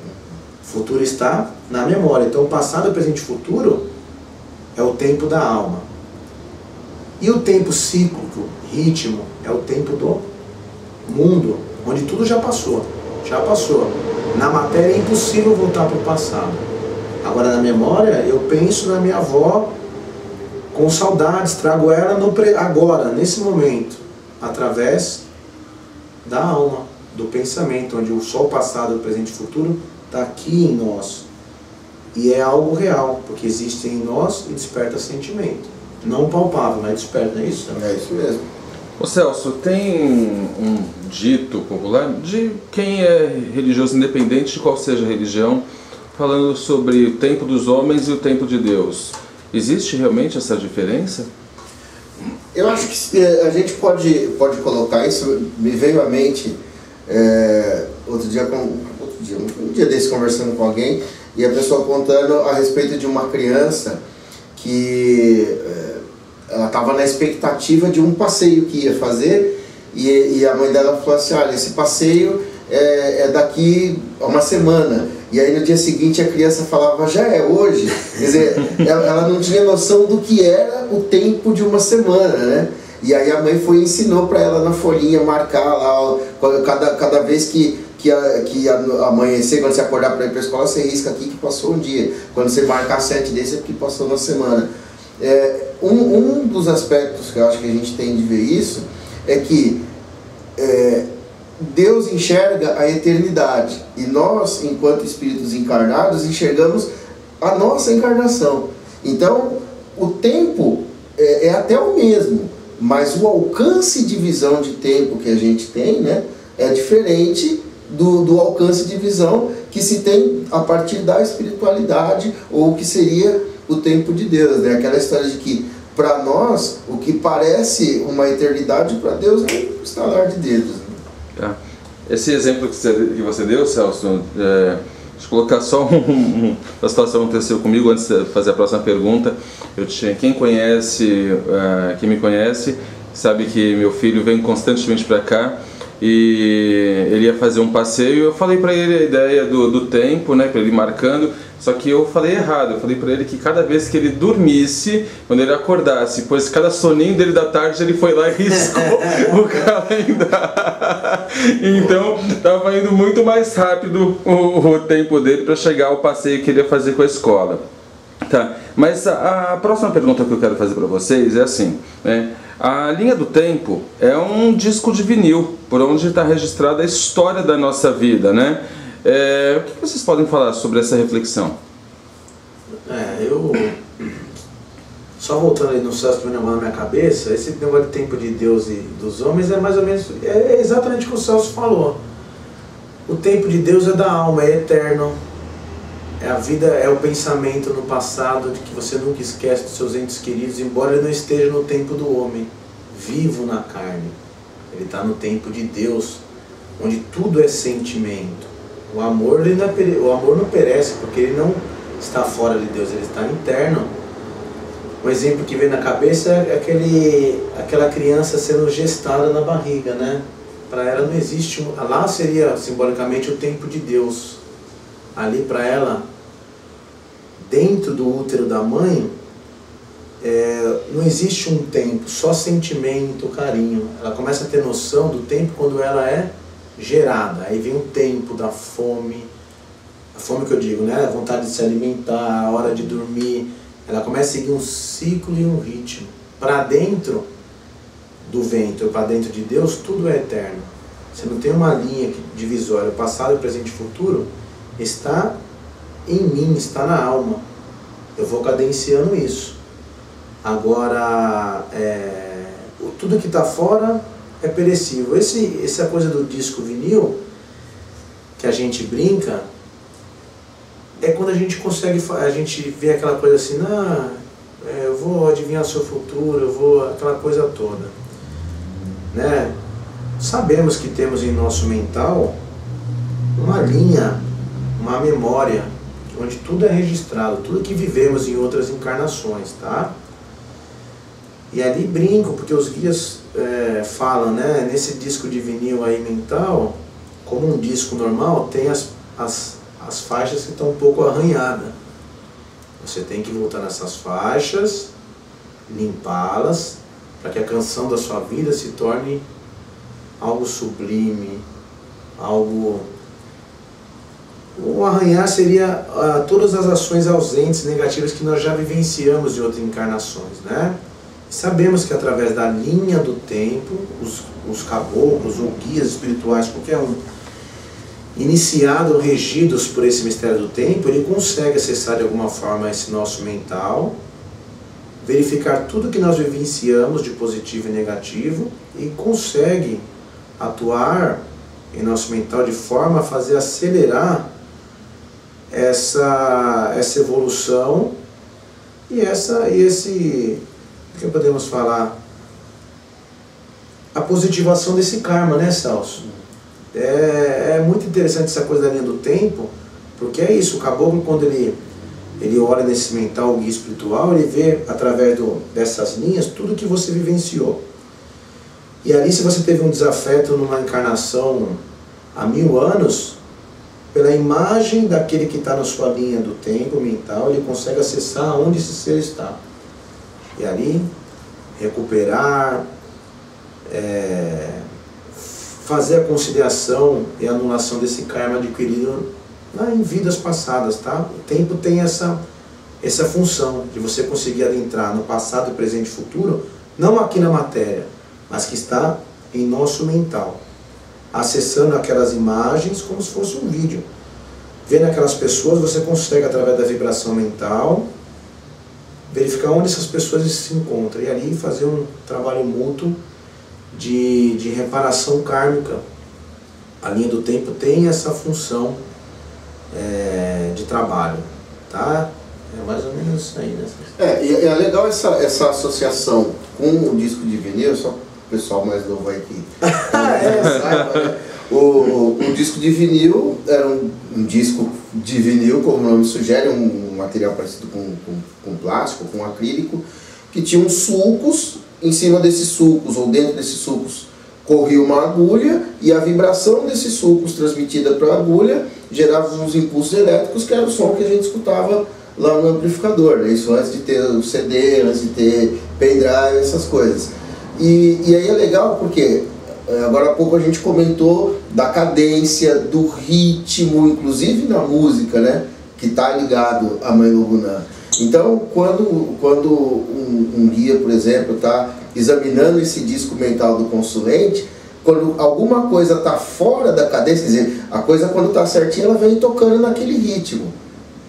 O futuro está na memória. Então, o passado, presente e futuro é o tempo da alma. E o tempo cíclico, ritmo, é o tempo do mundo, onde tudo já passou. Já passou. Na matéria é impossível voltar para o passado. Agora, na memória, eu penso na minha avó com saudades, trago ela agora, nesse momento, através da alma, do pensamento, onde só o passado, o presente e o futuro está aqui em nós. E é algo real, porque existe em nós e desperta sentimento. Não palpável, mas desperta, não é isso? É isso mesmo. Ô Celso, tem um dito popular de quem é religioso, independente de qual seja a religião, falando sobre o tempo dos homens e o tempo de Deus. Existe realmente essa diferença? Eu acho que a gente pode colocar isso. Me veio à mente um dia desse conversando com alguém, e a pessoa contando a respeito de uma criança que ela estava na expectativa de um passeio que ia fazer, e a mãe dela falou assim: olha, esse passeio é daqui a uma semana. E aí no dia seguinte a criança falava: já é hoje. Quer dizer, ela não tinha noção do que era o tempo de uma semana, né? E aí a mãe foi e ensinou para ela na folhinha marcar lá, cada vez que amanhecer, quando você acordar para ir para a escola, você risca aqui que passou um dia. Quando você marcar 7 desses é porque passou uma semana. Um dos aspectos que eu acho que a gente tem de ver isso é que Deus enxerga a eternidade, e nós, enquanto espíritos encarnados, enxergamos a nossa encarnação. Então, o tempo é até o mesmo, mas o alcance de visão de tempo que a gente tem, né, é diferente do alcance de visão que se tem a partir da espiritualidade, ou que seria o tempo de Deus, né? Aquela história de que, para nós, o que parece uma eternidade, para Deus é um estalar de dedos. Tá. Esse exemplo que você deu, Celso, deixa eu colocar só uma situação que aconteceu comigo antes de fazer a próxima pergunta. Quem me conhece, sabe que meu filho vem constantemente para cá, e ele ia fazer um passeio. Eu falei para ele a ideia do tempo, né, para ele marcando, só que eu falei errado. Eu falei para ele que cada vez que ele dormisse, quando ele acordasse, pois cada soninho dele da tarde, ele foi lá e riscou o calendário. Então estava indo muito mais rápido o tempo dele para chegar ao passeio que ele ia fazer com a escola. Tá. Mas a próxima pergunta que eu quero fazer para vocês é assim, né? A linha do tempo é um disco de vinil, por onde está registrada a história da nossa vida, né? O que vocês podem falar sobre essa reflexão? Eu... Só voltando aí no Celso, que me lembrou na minha cabeça, esse negócio de tempo de Deus e dos homens é mais ou menos... É exatamente o que o Celso falou. O tempo de Deus é da alma, é eterno. A vida é o pensamento no passado, de que você nunca esquece dos seus entes queridos, embora ele não esteja no tempo do homem, vivo na carne. Ele está no tempo de Deus, onde tudo é sentimento. O amor não perece, porque ele não está fora de Deus, ele está interno. Um exemplo que vem na cabeça é aquela criança sendo gestada na barriga, né? Para ela não existe... Lá seria simbolicamente o tempo de Deus. Ali para ela, dentro do útero da mãe, não existe um tempo, só sentimento, carinho. Ela começa a ter noção do tempo quando ela é gerada. Aí vem o tempo da fome, a fome que eu digo, né? A vontade de se alimentar, a hora de dormir. Ela começa a seguir um ciclo e um ritmo. Para dentro do ventre, para dentro de Deus, tudo é eterno. Você não tem uma linha divisória, passado, presente e futuro. Está em mim, está na alma. Eu vou cadenciando isso. Agora, tudo que está fora é perecível. Essa coisa do disco vinil, que a gente brinca, é quando a gente consegue, a gente vê aquela coisa assim, eu vou adivinhar o seu futuro, eu vou, aquela coisa toda, né? Sabemos que temos em nosso mental uma linha, uma memória, onde tudo é registrado, tudo que vivemos em outras encarnações, tá? E ali brinco, porque os guias falam, né, nesse disco de vinil aí mental, como um disco normal, tem as faixas que estão um pouco arranhadas. Você tem que voltar nessas faixas, limpá-las, para que a canção da sua vida se torne algo sublime, algo... O arranhar seria todas as ações ausentes, negativas que nós já vivenciamos em outras encarnações, né? Sabemos que através da linha do tempo, os caboclos ou guias espirituais, qualquer um, iniciado ou regidos por esse mistério do tempo, ele consegue acessar de alguma forma esse nosso mental, verificar tudo que nós vivenciamos de positivo e negativo e consegue atuar em nosso mental de forma a fazer acelerar essa evolução e esse, o que podemos falar, a positivação desse karma, né, Celso? É muito interessante essa coisa da linha do tempo, porque é isso, o caboclo, quando ele olha nesse mental, o guia espiritual, ele vê através dessas linhas tudo que você vivenciou. E ali, se você teve um desafeto numa encarnação há 1000 anos, pela imagem daquele que está na sua linha do tempo mental, ele consegue acessar onde esse ser está. E ali, recuperar, fazer a conciliação e a anulação desse karma adquirido em vidas passadas, tá? O tempo tem essa função de você conseguir adentrar no passado, presente e futuro, não aqui na matéria, mas que está em nosso mental, acessando aquelas imagens como se fosse um vídeo. Vendo aquelas pessoas, você consegue, através da vibração mental, verificar onde essas pessoas se encontram e ali fazer um trabalho mútuo de reparação kármica. A linha do tempo tem essa função de trabalho, tá? É mais ou menos isso aí, né? E é legal essa associação com o disco de vinil, só o pessoal mais novo aí que saiba, né? O disco de vinil era um disco de vinil, como o nome sugere, um material parecido com plástico, com acrílico, que tinha uns sulcos. Em cima desses sulcos, ou dentro desses sulcos, corria uma agulha, e a vibração desses sulcos transmitida para a agulha gerava uns impulsos elétricos, que era o som que a gente escutava lá no amplificador, né? Isso antes de ter o CD, antes de ter pendrive, essas coisas. E aí é legal porque agora há pouco a gente comentou da cadência, do ritmo, inclusive na música, né? Que está ligado à Mãe Lobunã. Então, quando um guia, por exemplo, está examinando esse disco mental do consulente, quando alguma coisa está fora da cadência, quer dizer, a coisa quando está certinha, ela vem tocando naquele ritmo,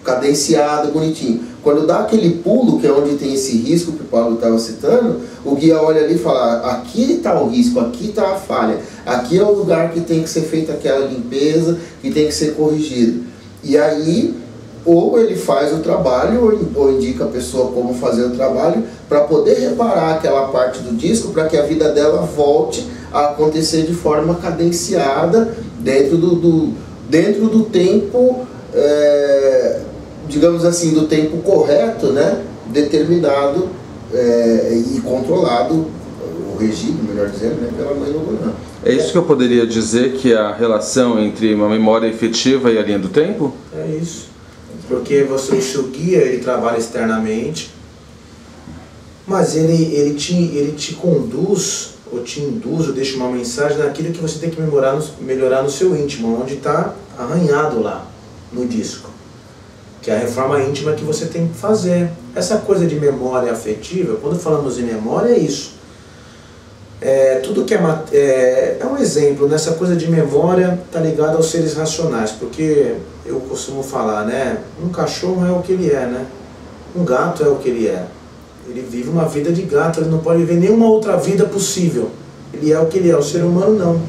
cadenciado, bonitinho. Quando dá aquele pulo, que é onde tem esse risco que o Paulo estava citando, o guia olha ali e fala, aqui está o risco, aqui está a falha, aqui é o lugar que tem que ser feita aquela limpeza, que tem que ser corrigido. E aí, ou ele faz o trabalho, ou indica a pessoa como fazer o trabalho, para poder reparar aquela parte do disco, para que a vida dela volte a acontecer de forma cadenciada, dentro do tempo, digamos assim, do tempo correto, né? Determinado e controlado, ou regido, melhor dizendo, né? Pela Mãe Lobunã. É isso que eu poderia dizer, que a relação entre uma memória efetiva e a linha do tempo? É isso. Porque o seu guia, ele trabalha externamente, mas ele te conduz, ou te induz, ou deixa uma mensagem naquilo que você tem que melhorar no seu íntimo, onde está arranhado lá no disco. Que é a reforma íntima que você tem que fazer. Essa coisa de memória afetiva, quando falamos em memória, é isso. Tudo que é um exemplo, nessa coisa de memória está ligado aos seres racionais, porque eu costumo falar, né? Um cachorro é o que ele é, né? Um gato é o que ele é. Ele vive uma vida de gato, ele não pode viver nenhuma outra vida possível. ele é o que ele é. O ser humano não.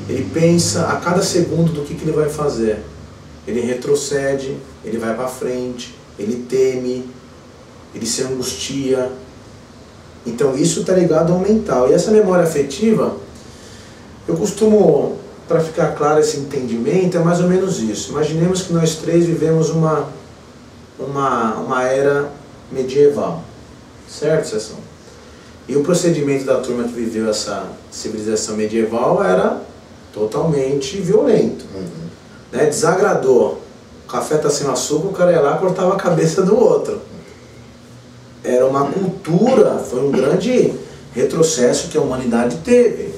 Ele pensa a cada segundo do que ele vai fazer. Ele retrocede, ele vai para frente, ele teme, ele se angustia. Então isso está ligado ao mental. E essa memória afetiva, eu costumo, para ficar claro esse entendimento, é mais ou menos isso. Imaginemos que nós três vivemos uma era medieval, certo, Sessão? E o procedimento da turma que viveu essa civilização medieval era totalmente violento. Né? Desagradou. O café está sem açúcar, o cara ia lá e cortava a cabeça do outro. Era uma cultura, foi um grande retrocesso que a humanidade teve.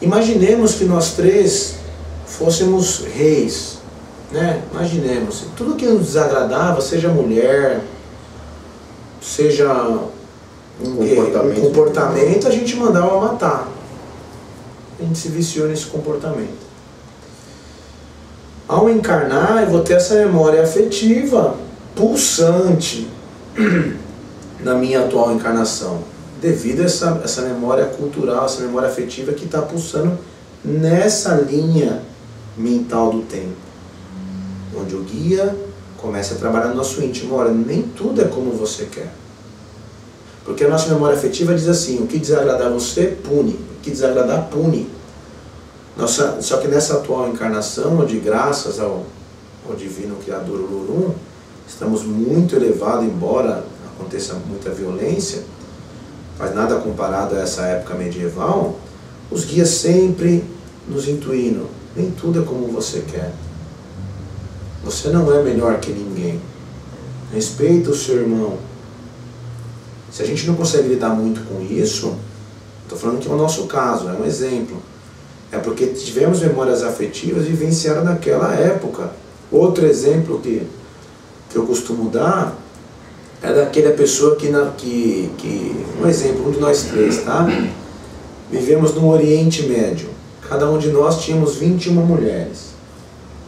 Imaginemos que nós três fôssemos reis, né? Imaginemos, tudo que nos desagradava, seja mulher, seja um comportamento, a gente mandava matar. A gente se viciou nesse comportamento. Ao encarnar, eu vou ter essa memória afetiva pulsante na minha atual encarnação, devido a essa memória cultural, essa memória afetiva que está pulsando nessa linha mental do tempo, onde o guia começa a trabalhar no nosso íntimo. Olha, nem tudo é como você quer, porque a nossa memória afetiva diz assim: o que desagradar você, pune, o que desagradar, pune. Só que nessa atual encarnação, onde graças ao divino Criador Olorum, estamos muito elevados, embora aconteça muita violência, mas nada comparado a essa época medieval, os guias sempre nos intuindo: nem tudo é como você quer. Você não é melhor que ninguém. Respeita o seu irmão. Se a gente não consegue lidar muito com isso, estou falando que é o nosso caso, é um exemplo. É porque tivemos memórias afetivas vivenciadas naquela época. Outro exemplo que eu costumo dar é daquela pessoa um exemplo, um de nós três, tá? Vivemos no Oriente Médio. Cada um de nós tínhamos 21 mulheres,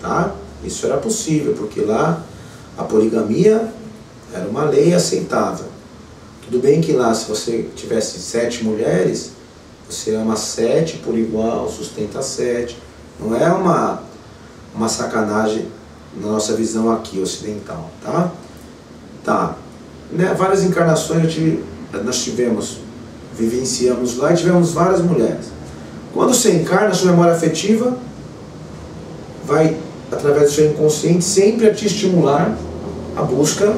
tá? Isso era possível, porque lá a poligamia era uma lei aceitável. Tudo bem que lá, se você tivesse 7 mulheres, você ama 7 por igual, sustenta 7. Não é uma sacanagem na nossa visão aqui ocidental, tá? Tá. Né? Várias encarnações nós vivenciamos lá e tivemos várias mulheres. Quando você encarna, a sua memória afetiva vai, através do seu inconsciente, sempre a te estimular a busca,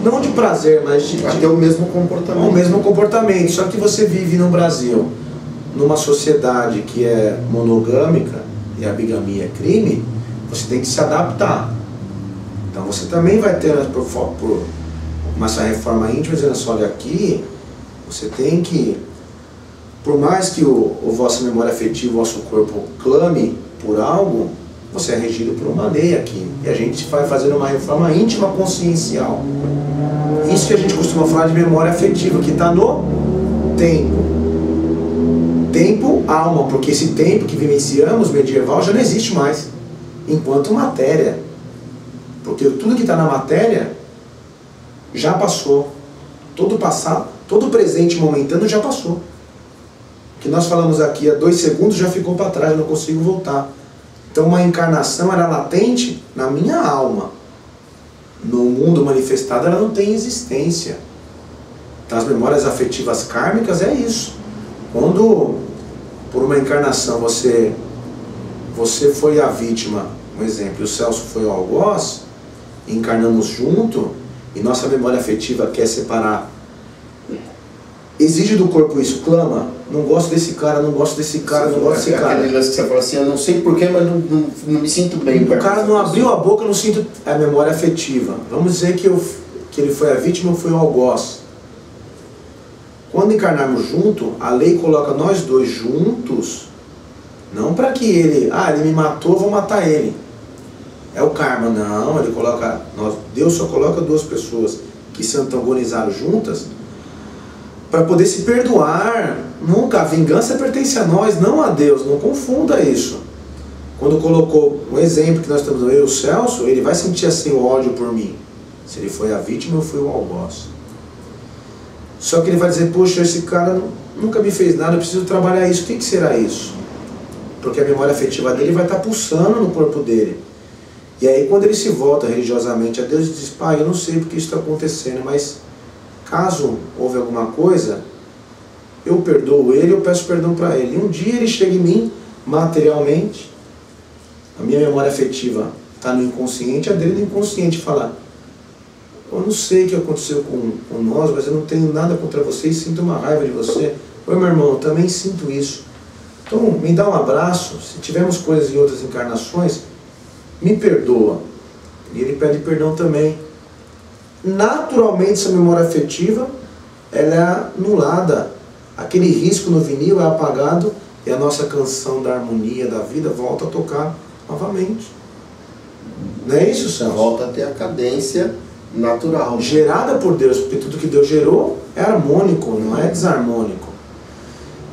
não de prazer, mas de ter o mesmo comportamento. O mesmo comportamento. Só que você vive no Brasil, numa sociedade que é monogâmica e a bigamia é crime, você tem que se adaptar. Então você também vai ter, por essa reforma íntima, dizendo assim: olha, aqui você tem que, por mais que o vossa memória afetiva, o vosso corpo clame por algo, você é regido por uma lei aqui. E a gente vai fazendo uma reforma íntima consciencial. Isso que a gente costuma falar de memória afetiva, que está no tempo. Tempo, alma, porque esse tempo que vivenciamos, medieval, já não existe mais, enquanto matéria. Porque tudo que está na matéria já passou. Todo passado, todo presente momentâneo já passou. O que nós falamos aqui há 2 segundos já ficou para trás, eu não consigo voltar. Então uma encarnação era latente na minha alma. No mundo manifestado ela não tem existência. Então as memórias afetivas kármicas é isso. Quando por uma encarnação você foi a vítima, um exemplo, e o Celso foi o algoz, encarnamos junto, e nossa memória afetiva quer separar, exige do corpo isso, clama: não gosto desse cara, não gosto desse cara, não gosto desse cara. Aquele lance que você fala assim: eu não sei porquê, mas não me sinto bem. O cara não abriu a boca, eu não sinto. É a memória afetiva. Vamos dizer que ele foi a vítima, eu fui o algoz. Quando encarnarmos junto, a lei coloca nós dois juntos, não para que ele me matou, vou matar ele. É o karma, não, ele coloca, Deus só coloca 2 pessoas que se antagonizaram juntas para poder se perdoar. Nunca, a vingança pertence a nós, não a Deus, não confunda isso. Quando colocou um exemplo que nós estamos vendo, o Celso, ele vai sentir assim o ódio por mim. Se ele foi a vítima, eu fui o algoz. Só que ele vai dizer: poxa, esse cara nunca me fez nada, eu preciso trabalhar isso. O que será isso? Porque a memória afetiva dele vai estar pulsando no corpo dele. E aí quando ele se volta religiosamente a Deus e diz, pai, eu não sei porque isso está acontecendo, mas caso houve alguma coisa, eu perdoo ele, eu peço perdão para ele. E um dia ele chega em mim, materialmente, a minha memória afetiva está no inconsciente, a dele no inconsciente, fala, eu não sei o que aconteceu com nós, mas eu não tenho nada contra você e sinto uma raiva de você. Oi, meu irmão, eu também sinto isso. Então, me dá um abraço, se tivermos coisas em outras encarnações, me perdoa. E ele pede perdão também. Naturalmente, essa memória afetiva, ela é anulada. Aquele risco no vinil é apagado e a nossa canção da harmonia, da vida, volta a tocar novamente. Não é isso, Santos? Volta a ter a cadência natural. Gerada por Deus, porque tudo que Deus gerou é harmônico, não é desarmônico.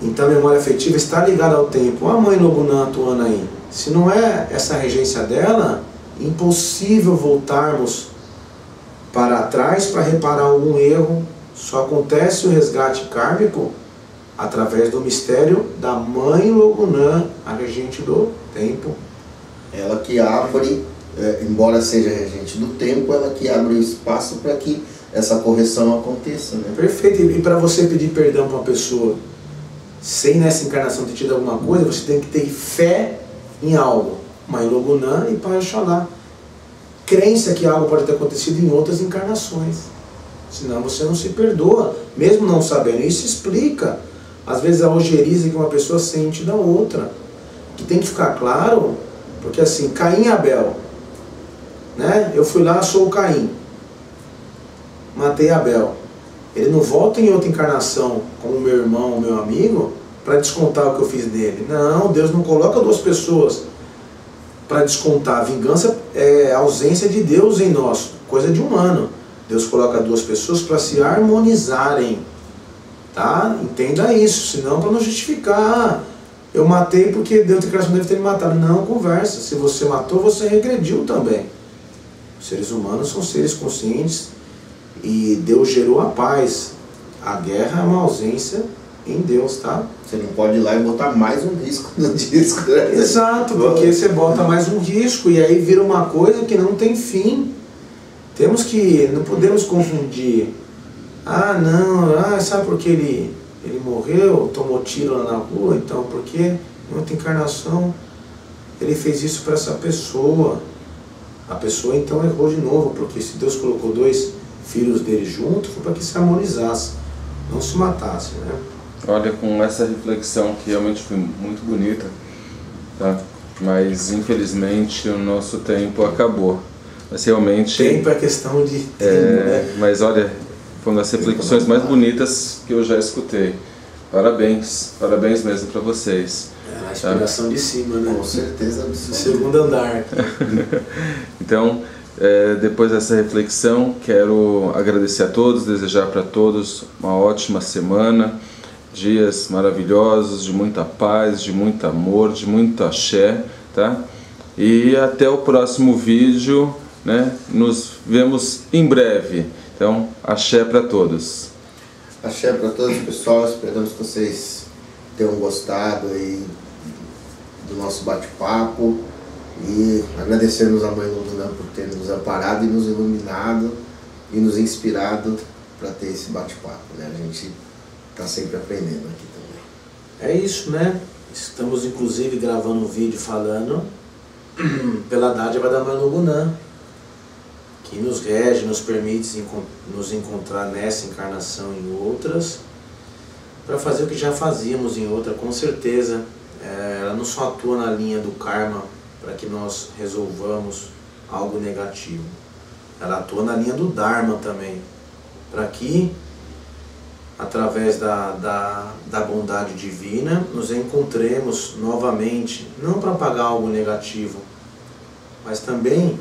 Então a memória afetiva está ligada ao tempo. A mãe Logunã atuando aí. Se não é essa regência dela, impossível voltarmos para trás para reparar algum erro. Só acontece o resgate kármico através do mistério da mãe Logunã, a regente do tempo. Ela que abre, embora seja regente do tempo, ela que abre o espaço para que essa correção aconteça, né? Perfeito. E para você pedir perdão para uma pessoa, sem nessa encarnação ter tido alguma coisa, você tem que ter fé em algo. Mãe Logunã e Pai Oxalá. Crença que algo pode ter acontecido em outras encarnações. Senão você não se perdoa, mesmo não sabendo. Isso explica, às vezes, a ojeriza que uma pessoa sente da outra. Que tem que ficar claro, porque assim, Caim e Abel, né? Eu fui lá, sou o Caim, matei Abel. Ele não volta em outra encarnação como meu irmão, meu amigo, para descontar o que eu fiz dele. Não, Deus não coloca duas pessoas para descontar. A vingança é a ausência de Deus em nós, coisa de humano. Deus coloca duas pessoas para se harmonizarem. Tá? Entenda isso, senão para não justificar. Eu matei porque Deus deve ter me matado. Não, conversa. Se você matou, você regrediu também. Os seres humanos são seres conscientes e Deus gerou a paz. A guerra é uma ausência em Deus, tá? Você não pode ir lá e botar mais um risco no disco, né? Exato, porque você bota mais um risco e aí vira uma coisa que não tem fim. Não podemos confundir. Ah, não, sabe por que ele morreu, tomou tiro lá na rua, então porque em outra encarnação ele fez isso para essa pessoa. A pessoa então errou de novo, porque se Deus colocou dois filhos dele juntos, foi para que se harmonizasse, não se matasse, né? Olha, com essa reflexão que realmente foi muito bonita, tá? Mas infelizmente o nosso tempo acabou. Mas realmente... Tempo é questão de tempo, né? Mas olha, foi uma das reflexões mais bonitas que eu já escutei. Parabéns, parabéns mesmo para vocês. A inspiração de cima, né? Com certeza absoluta. Segundo andar. Então, depois dessa reflexão, quero agradecer a todos, desejar para todos uma ótima semana, dias maravilhosos, de muita paz, de muito amor, de muito axé, tá? E até o próximo vídeo, né? Nos vemos em breve. Então, axé para todos. Axé para todos, pessoal. Esperamos que vocês tenham gostado aí do nosso bate-papo. E agradecemos a Mãe Logunã por ter nos amparado e nos iluminado e nos inspirado para ter esse bate-papo, né? A gente está sempre aprendendo aqui também. É isso, né? Estamos inclusive gravando um vídeo falando pela dádiva da Mãe Logunã, que nos rege, nos permite nos encontrar nessa encarnação e em outras, para fazer o que já fazíamos em outra, com certeza. Ela não só atua na linha do karma para que nós resolvamos algo negativo, ela atua na linha do Dharma também, para que, através da bondade divina, nos encontremos novamente, não para pagar algo negativo, mas também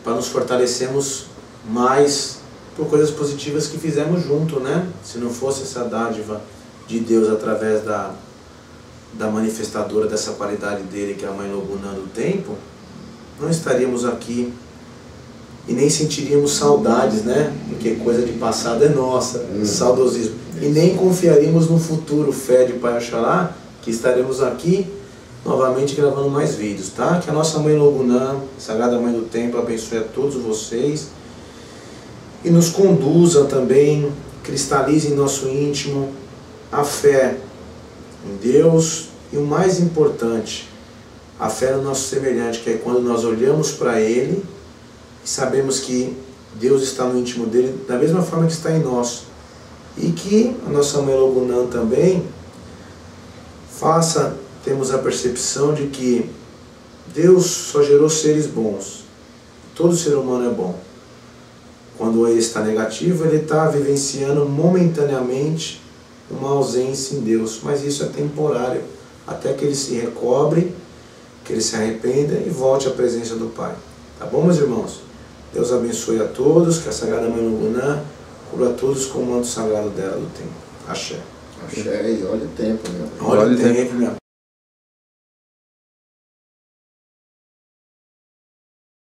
para nos fortalecermos mais por coisas positivas que fizemos junto, né? Se não fosse essa dádiva de Deus através da manifestadora dessa qualidade dele, que é a Mãe Logunã do tempo, não estaríamos aqui e nem sentiríamos saudades, né? Porque coisa de passado é nossa, saudosismo. E nem confiaríamos no futuro, fé de Pai Oxalá, que estaremos aqui novamente gravando mais vídeos, tá? Que a nossa Mãe Logunã, Sagrada Mãe do Templo, abençoe a todos vocês e nos conduza também, cristalize em nosso íntimo a fé em Deus e o mais importante, a fé no nosso semelhante, que é quando nós olhamos para Ele e sabemos que Deus está no íntimo dele da mesma forma que está em nós. E que a nossa Mãe Logunã também temos a percepção de que Deus só gerou seres bons. Todo ser humano é bom. Quando ele está negativo, ele está vivenciando momentaneamente uma ausência em Deus. Mas isso é temporário, até que ele se recobre, que ele se arrependa e volte à presença do Pai. Tá bom, meus irmãos? Deus abençoe a todos, que a Sagrada Mãe Logunã cura a todos com o manto sagrado dela do tempo. Axé. Axé, e olha o tempo, meu. Olha o tempo, meu.